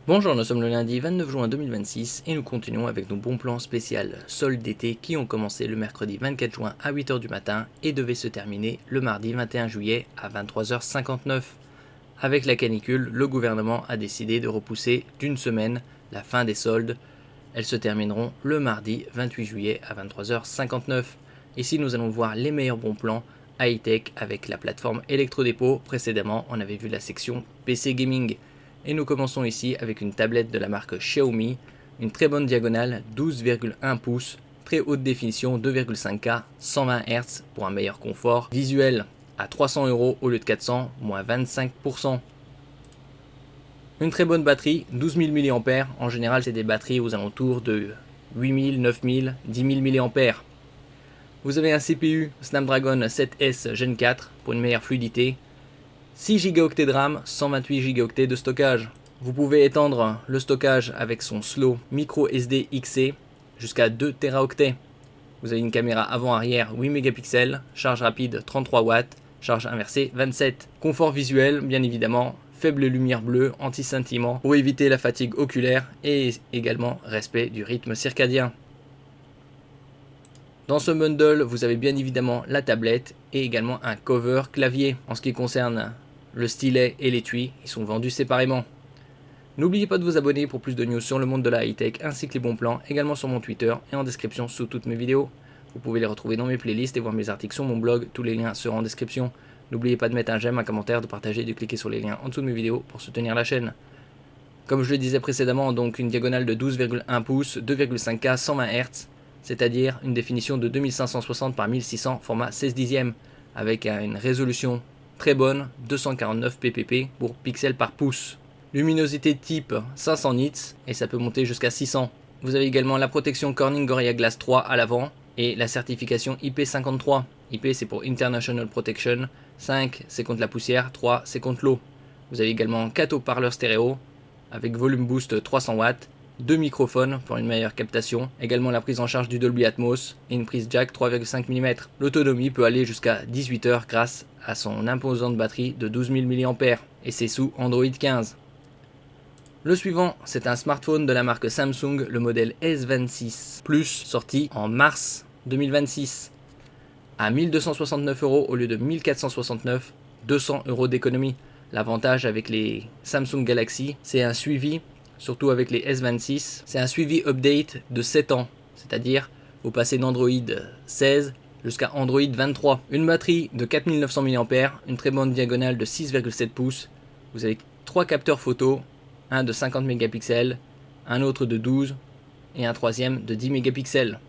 Bonjour, nous sommes le lundi 29 juin 2026 et nous continuons avec nos bons plans spécial soldes d'été qui ont commencé le mercredi 24 juin à 8h du matin et devaient se terminer le mardi 21 juillet à 23h59. Avec la canicule, le gouvernement a décidé de repousser d'une semaine la fin des soldes. Elles se termineront le mardi 28 juillet à 23h59. Ici, nous allons voir les meilleurs bons plans high-tech avec la plateforme Electrodépôt. Précédemment, on avait vu la section PC Gaming. Et nous commençons ici avec une tablette de la marque Xiaomi, une très bonne diagonale 12,1 pouces, très haute définition 2,5K, 120 Hz pour un meilleur confort visuel à 300 € au lieu de 400, moins 25%. Une très bonne batterie, 12 000 mAh, en général c'est des batteries aux alentours de 8 000, 9 000, 10 000 mAh. Vous avez un CPU Snapdragon 7S Gen 4 pour une meilleure fluidité, 6 Go de RAM, 128 Go de stockage. Vous pouvez étendre le stockage avec son slow micro SD XC jusqu'à 2 Teraoctets. Vous avez une caméra avant-arrière 8 mégapixels, charge rapide 33 watts, charge inversée 27. Confort visuel, bien évidemment, faible lumière bleue, anti-scintillement pour éviter la fatigue oculaire et également respect du rythme circadien. Dans ce bundle, vous avez bien évidemment la tablette et également un cover clavier. En ce qui concerne le stylet et l'étui, ils sont vendus séparément. N'oubliez pas de vous abonner pour plus de news sur le monde de la high-tech ainsi que les bons plans, également sur mon Twitter et en description sous toutes mes vidéos. Vous pouvez les retrouver dans mes playlists et voir mes articles sur mon blog, tous les liens seront en description. N'oubliez pas de mettre un j'aime, un commentaire, de partager et de cliquer sur les liens en dessous de mes vidéos pour soutenir la chaîne. Comme je le disais précédemment, donc une diagonale de 12,1 pouces, 2,5K, 120 Hz, c'est-à-dire une définition de 2560 par 1600 format 16 dixièmes, avec une résolution très bonne, 249 ppp pour pixels par pouce. Luminosité type 500 nits et ça peut monter jusqu'à 600. Vous avez également la protection Corning Gorilla Glass 3 à l'avant et la certification IP53. IP c'est pour International Protection, 5 c'est contre la poussière, 3 c'est contre l'eau. Vous avez également 4 haut-parleurs stéréo avec volume boost 300 watts, 2 microphones pour une meilleure captation, également la prise en charge du Dolby Atmos et une prise jack 3,5 mm. L'autonomie peut aller jusqu'à 18 heures grâce à son imposante batterie de 12 000 mAh et c'est sous Android 15. Le suivant, c'est un smartphone de la marque Samsung, le modèle S26 Plus, sorti en mars 2026. À 1269 € au lieu de 1469, 200 € d'économie. L'avantage avec les Samsung Galaxy, c'est un suivi, surtout avec les S26, c'est un suivi update de 7 ans. C'est-à-dire, vous passez d'Android 16 jusqu'à Android 23. Une batterie de 4900 mAh, une très bonne diagonale de 6,7 pouces. Vous avez 3 capteurs photo, un de 50 mégapixels, un autre de 12 et un troisième de 10 mégapixels.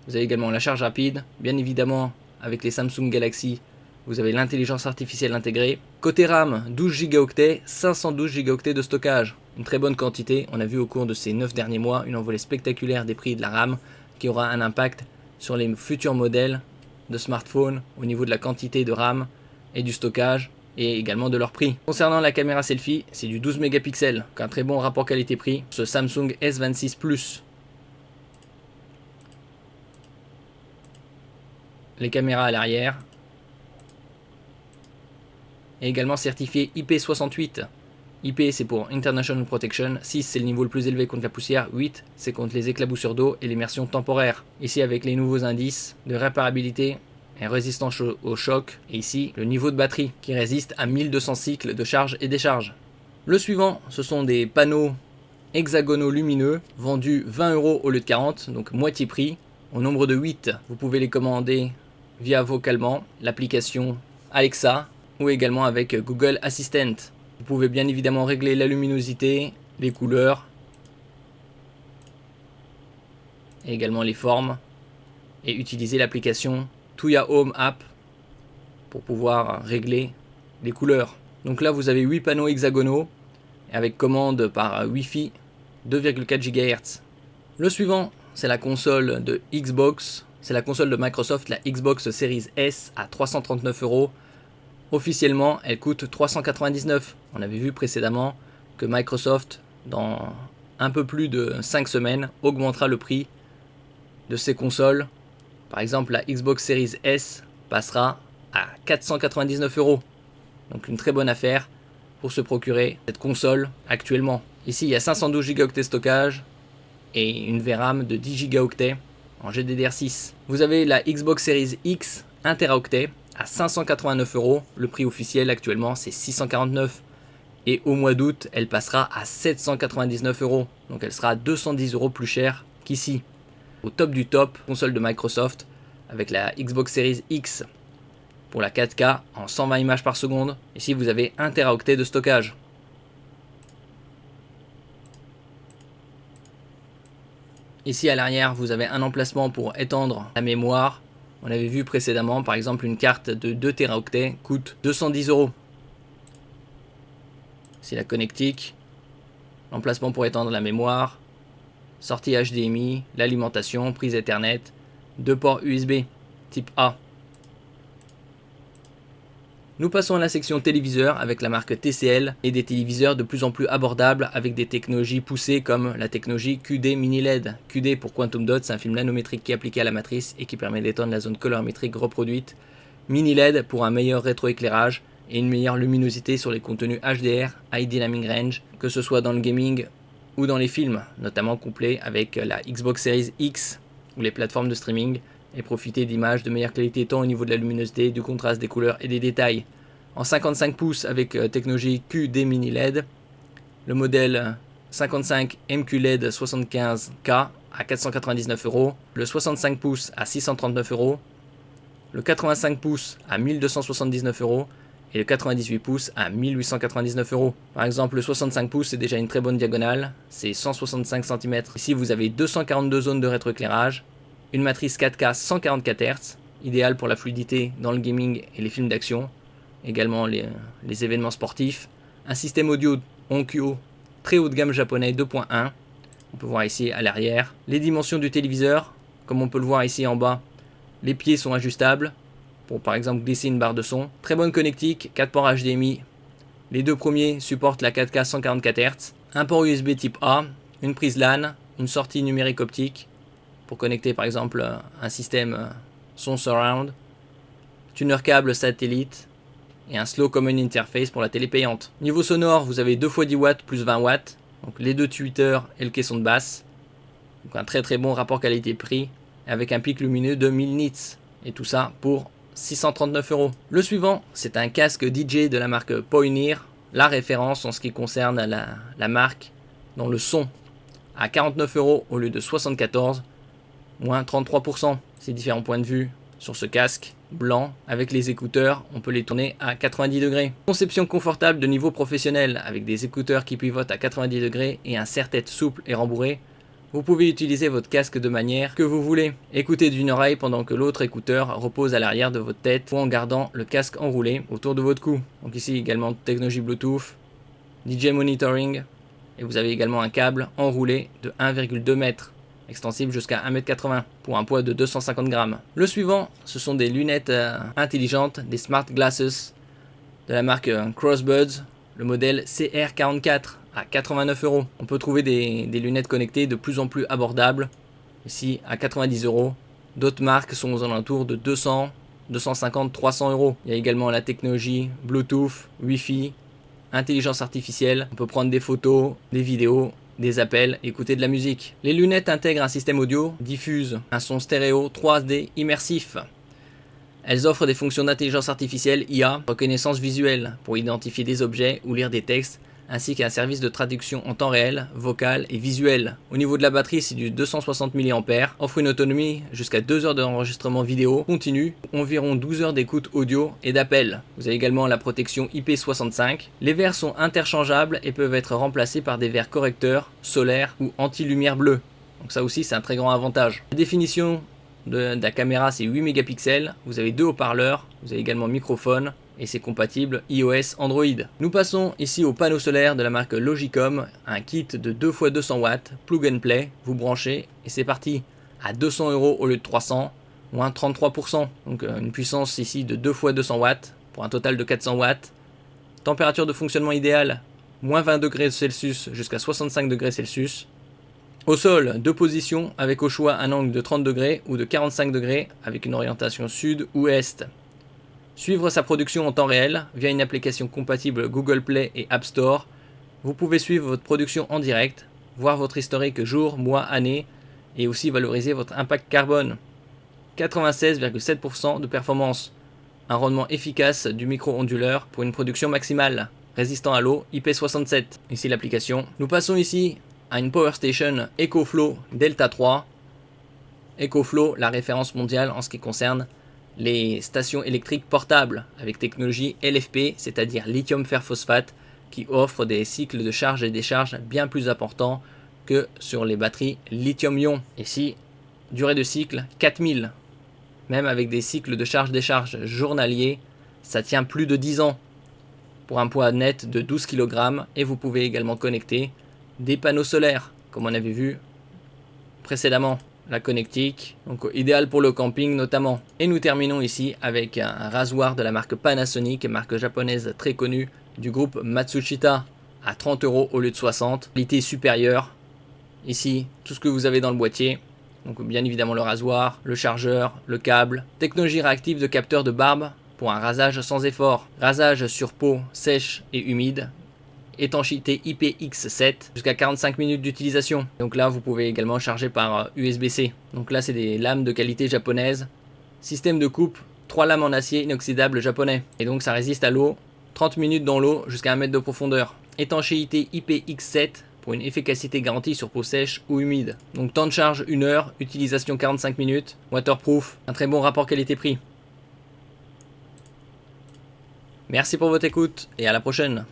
Vous avez également la charge rapide, bien évidemment avec les Samsung Galaxy, vous avez l'intelligence artificielle intégrée. Côté RAM, 12 Go, 512 Go de stockage, une très bonne quantité. On a vu au cours de ces 9 derniers mois une envolée spectaculaire des prix de la RAM qui aura un impact sur les futurs modèles de smartphones au niveau de la quantité de RAM et du stockage et également de leur prix. Concernant la caméra selfie, c'est du 12 mégapixels, un très bon rapport qualité-prix, ce Samsung S26 Plus. Les caméras à l'arrière, et également certifié IP68. IP c'est pour International Protection, 6 c'est le niveau le plus élevé contre la poussière, 8 c'est contre les éclaboussures d'eau et l'immersion temporaire. Ici avec les nouveaux indices de réparabilité et résistance au choc, et ici le niveau de batterie qui résiste à 1200 cycles de charge et décharge. Le suivant, ce sont des panneaux hexagonaux lumineux, vendus 20 € au lieu de 40, donc moitié prix, au nombre de 8. Vous pouvez les commander via vocalement l'application Alexa ou également avec Google Assistant. Vous pouvez bien évidemment régler la luminosité, les couleurs et également les formes et utiliser l'application Tuya Home App pour pouvoir régler les couleurs. Donc là vous avez 8 panneaux hexagonaux avec commande par Wi-Fi 2,4 GHz. Le suivant, c'est la console de Xbox, c'est la console de Microsoft, la Xbox Series S à 339 €. Officiellement, elle coûte 399. On avait vu précédemment que Microsoft, dans un peu plus de 5 semaines, augmentera le prix de ses consoles. Par exemple, la Xbox Series S passera à 499 €. Donc une très bonne affaire pour se procurer cette console actuellement. Ici, il y a 512 Go de stockage et une VRAM de 10 Go en GDDR6. Vous avez la Xbox Series X 1 Teraoctet à 589 €. Le prix officiel actuellement, c'est 649 €. Et au mois d'août, elle passera à 799 €. Donc elle sera 210 € plus chère qu'ici. Au top du top, console de Microsoft avec la Xbox Series X pour la 4K en 120 images par seconde. Ici, vous avez 1 Teraoctet de stockage. Ici à l'arrière, vous avez un emplacement pour étendre la mémoire. On avait vu précédemment, par exemple, une carte de 2 Teraoctets coûte 210 €. C'est la connectique, l'emplacement pour étendre la mémoire, sortie HDMI, l'alimentation, prise Ethernet, 2 ports USB type A. Nous passons à la section téléviseurs avec la marque TCL et des téléviseurs de plus en plus abordables avec des technologies poussées comme la technologie QD Mini LED. QD pour Quantum Dot, c'est un film nanométrique qui est appliqué à la matrice et qui permet d'étendre la zone colorimétrique reproduite. Mini LED pour un meilleur rétroéclairage et une meilleure luminosité sur les contenus HDR, High Dynamic Range, que ce soit dans le gaming ou dans les films, notamment couplé avec la Xbox Series X ou les plateformes de streaming, et profiter d'images de meilleure qualité tant au niveau de la luminosité, du contraste, des couleurs et des détails. En 55 pouces avec technologie QD Mini LED, le modèle 55 MQLED 75K à 499 €, le 65 pouces à 639 €, le 85 pouces à 1279 € et le 98 pouces à 1899 €. Par exemple, le 65 pouces c'est déjà une très bonne diagonale, c'est 165 cm. Ici vous avez 242 zones de rétroéclairage, une matrice 4K 144 Hz, idéale pour la fluidité dans le gaming et les films d'action, également les événements sportifs, un système audio Onkyo très haut de gamme japonais 2.1, on peut voir ici à l'arrière, les dimensions du téléviseur, comme on peut le voir ici en bas, les pieds sont ajustables, pour par exemple glisser une barre de son, très bonne connectique, 4 ports HDMI, les deux premiers supportent la 4K 144 Hz, un port USB type A, une prise LAN, une sortie numérique optique, pour connecter par exemple un système son surround, tuner câble satellite et un slow common interface pour la télé payante. Niveau sonore, vous avez 2 x 10 watts plus 20 watts, donc les deux tweeters et le caisson de basse, donc un très très bon rapport qualité-prix avec un pic lumineux de 1000 nits et tout ça pour 639 €. Le suivant, c'est un casque DJ de la marque Pioneer, la référence en ce qui concerne la marque dans le son, à 49 € au lieu de 74, moins 33%. Ces différents points de vue sur ce casque blanc avec les écouteurs, on peut les tourner à 90 degrés. Conception confortable de niveau professionnel avec des écouteurs qui pivotent à 90 degrés et un serre-tête souple et rembourré. Vous pouvez utiliser votre casque de manière que vous voulez. Écoutez d'une oreille pendant que l'autre écouteur repose à l'arrière de votre tête ou en gardant le casque enroulé autour de votre cou. Donc ici également technologie Bluetooth, DJ monitoring et vous avez également un câble enroulé de 1,2 m, extensible jusqu'à 1,80 m pour un poids de 250 grammes. Le suivant, ce sont des lunettes intelligentes, des Smart Glasses de la marque Crossbuds, le modèle CR44 à 89 €. On peut trouver des lunettes connectées de plus en plus abordables, ici à 90 €. D'autres marques sont aux alentours de 200, 250, 300 €. Il y a également la technologie Bluetooth, Wi-Fi, intelligence artificielle. On peut prendre des photos, des vidéos, des appels, écouter de la musique. Les lunettes intègrent un système audio, diffusent un son stéréo 3D immersif. Elles offrent des fonctions d'intelligence artificielle IA, reconnaissance visuelle, pour identifier des objets ou lire des textes, ainsi qu'un service de traduction en temps réel, vocal et visuel. Au niveau de la batterie, c'est du 260 mAh, offre une autonomie jusqu'à 2 heures d'enregistrement vidéo continu, environ 12 heures d'écoute audio et d'appel. Vous avez également la protection IP65. Les verres sont interchangeables et peuvent être remplacés par des verres correcteurs, solaires ou anti-lumière bleue. Donc ça aussi, c'est un très grand avantage. La définition de la caméra, c'est 8 mégapixels. Vous avez 2 haut-parleurs, vous avez également microphone et c'est compatible iOS Android. Nous passons ici au panneau solaire de la marque Logicom, un kit de 2 x 200 watts, plug and play, vous branchez et c'est parti, à 200 € au lieu de 300, moins 33%. Donc une puissance ici de 2 x 200 watts pour un total de 400 watts. Température de fonctionnement idéale, moins 20 degrés Celsius jusqu'à 65 degrés Celsius. Au sol, 2 positions avec au choix un angle de 30 degrés ou de 45 degrés avec une orientation sud ou est. Suivre sa production en temps réel via une application compatible Google Play et App Store. Vous pouvez suivre votre production en direct, voir votre historique jour, mois, année et aussi valoriser votre impact carbone. 96,7% de performance. Un rendement efficace du micro-onduleur pour une production maximale, résistant à l'eau, IP67. Ici l'application. Nous passons ici à une Power Station EcoFlow Delta 3. EcoFlow, la référence mondiale en ce qui concerne les stations électriques portables avec technologie LFP, c'est-à-dire lithium fer phosphate, qui offre des cycles de charge et décharge bien plus importants que sur les batteries lithium-ion. Ici, durée de cycle 4000. Même avec des cycles de charge-décharge journaliers, ça tient plus de 10 ans pour un poids net de 12 kg et vous pouvez également connecter des panneaux solaires comme on avait vu précédemment. La connectique, donc idéal pour le camping notamment. Et nous terminons ici avec un rasoir de la marque Panasonic, marque japonaise très connue du groupe Matsushita à 30 € au lieu de 60. Qualité supérieure. Ici, tout ce que vous avez dans le boîtier. Donc bien évidemment le rasoir, le chargeur, le câble. Technologie réactive de capteur de barbe pour un rasage sans effort. Rasage sur peau sèche et humide. Étanchéité IPX7 jusqu'à 45 minutes d'utilisation. Donc là vous pouvez également charger par USB-C. Donc là c'est des lames de qualité japonaise. Système de coupe, 3 lames en acier inoxydable japonais. Et donc ça résiste à l'eau, 30 minutes dans l'eau jusqu'à 1 mètre de profondeur. Étanchéité IPX7 pour une efficacité garantie sur peau sèche ou humide. Donc temps de charge 1 heure, utilisation 45 minutes, waterproof, un très bon rapport qualité-prix. Merci pour votre écoute et à la prochaine.